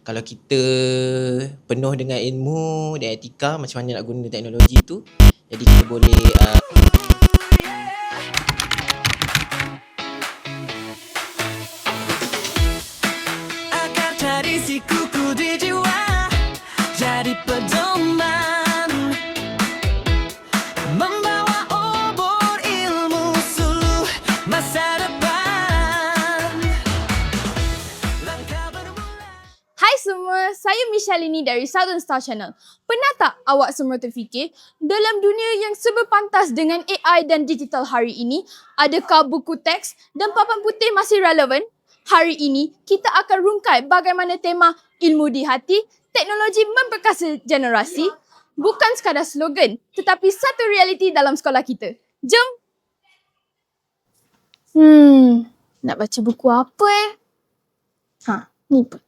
Kalau kita penuh dengan ilmu dan etika macam mana nak guna teknologi tu, jadi kita boleh Akar cari si kuku di jiwa, jadi pedoman, membawa obor ilmu suluh masa depan. Langkah bermula. Hai semua, saya Michalini dari Southern Star Channel. Pernah tak awak semua terfikir, dalam dunia yang serba pantas dengan AI dan digital hari ini, adakah buku teks dan papan putih masih relevan? Hari ini, kita akan rungkai bagaimana tema ilmu di hati, teknologi memperkasa generasi, bukan sekadar slogan, tetapi satu realiti dalam sekolah kita. Jom! Nak baca buku apa ni pun.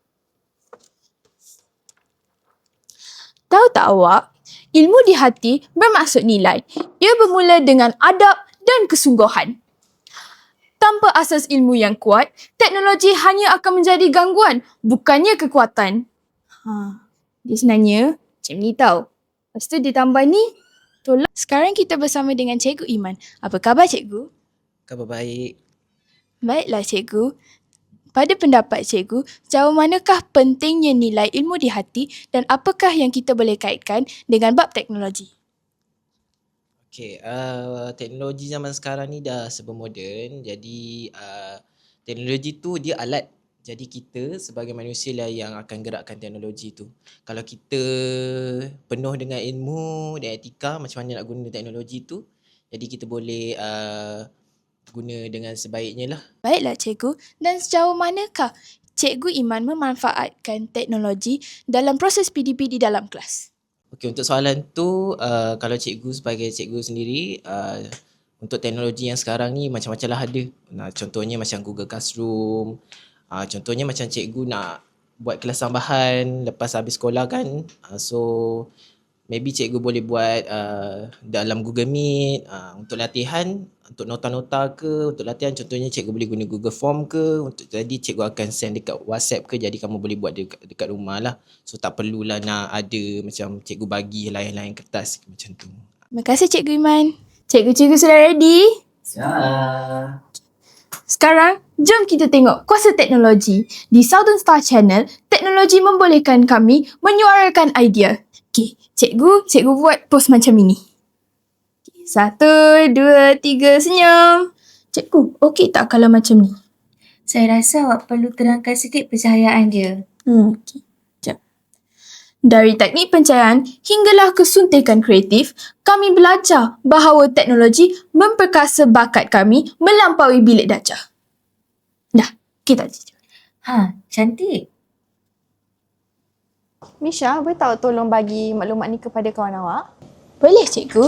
Tahu tak awak, ilmu di hati bermaksud nilai. Ia bermula dengan adab dan kesungguhan. Tanpa asas ilmu yang kuat, teknologi hanya akan menjadi gangguan, bukannya kekuatan. Dia sebenarnya macam ni tau. Lepas tu ditambah ni, tolak. Sekarang kita bersama dengan Cikgu Iman. Apa khabar Cikgu? khabar baik. Baiklah Cikgu. Pada pendapat Cikgu, sejauh manakah pentingnya nilai ilmu di hati dan apakah yang kita boleh kaitkan dengan bab teknologi? Okey, teknologi zaman sekarang ni dah serba moden. Jadi teknologi tu dia alat. Jadi kita sebagai manusia lah yang akan gerakkan teknologi tu. Kalau kita penuh dengan ilmu dan etika macam mana nak guna teknologi tu, jadi kita boleh guna dengan sebaiknya lah. Baiklah Cikgu, dan sejauh manakah Cikgu Iman memanfaatkan teknologi dalam proses PDP di dalam kelas? Okey, untuk soalan tu, kalau cikgu sebagai cikgu sendiri, untuk teknologi yang sekarang ni macam-macam lah ada. Contohnya macam Google Classroom, contohnya macam cikgu nak buat kelas tambahan lepas habis sekolah kan. So, maybe cikgu boleh buat dalam Google Meet, untuk latihan, untuk nota-nota ke, untuk latihan contohnya cikgu boleh guna Google Form ke, jadi cikgu akan send dekat WhatsApp ke, jadi kamu boleh buat dekat rumah lah. So tak perlulah nak ada macam cikgu bagi lain-lain kertas macam tu. Terima kasih Cikgu Iman. Cikgu-cikgu sudah ready? Ya. Sekarang, jom kita tengok kuasa teknologi. Di Southern Star Channel, teknologi membolehkan kami menyuarakan idea. Okey, cikgu buat pose macam ini. 1, 2, 3, senyum. Cikgu, okey tak kalau macam ni? Saya rasa awak perlu terangkan sikit pencahayaan dia. Okey. Sekejap. Dari teknik pencahayaan hinggalah kesuntikan kreatif, kami belajar bahawa teknologi memperkasa bakat kami melampaui bilik darjah. Dah, kita lanjut. Cantik. Misha, boleh tak tolong bagi maklumat ni kepada kawan awak? Boleh cikgu.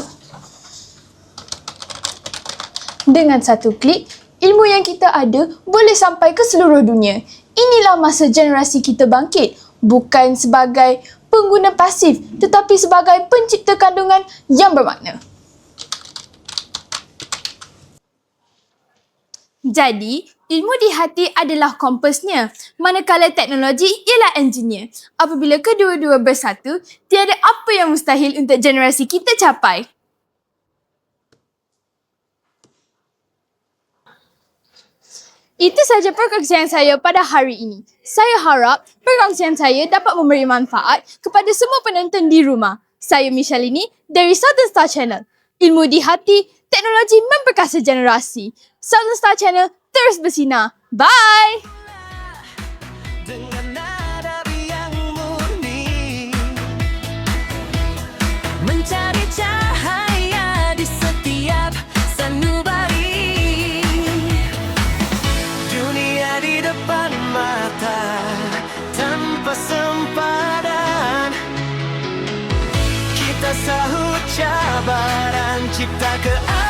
Dengan satu klik, ilmu yang kita ada boleh sampai ke seluruh dunia. Inilah masa generasi kita bangkit, bukan sebagai pengguna pasif tetapi sebagai pencipta kandungan yang bermakna. Jadi, ilmu di hati adalah kompasnya, manakala teknologi ialah enginnya. Apabila kedua-dua bersatu, tiada apa yang mustahil untuk generasi kita capai. Itu sahaja perkongsian saya pada hari ini. Saya harap perkongsian saya dapat memberi manfaat kepada semua penonton di rumah. Saya Michalini dari Southern Star Channel. Ilmu di hati, teknologi memperkasa generasi. Southern Star Channel terus bersinar. Bye! Dengan nada yang murni, mencari cahaya di setiap sanubari. Dunia di depan mata tanpa sempadan, kita sahut cabaran cipta keadaan.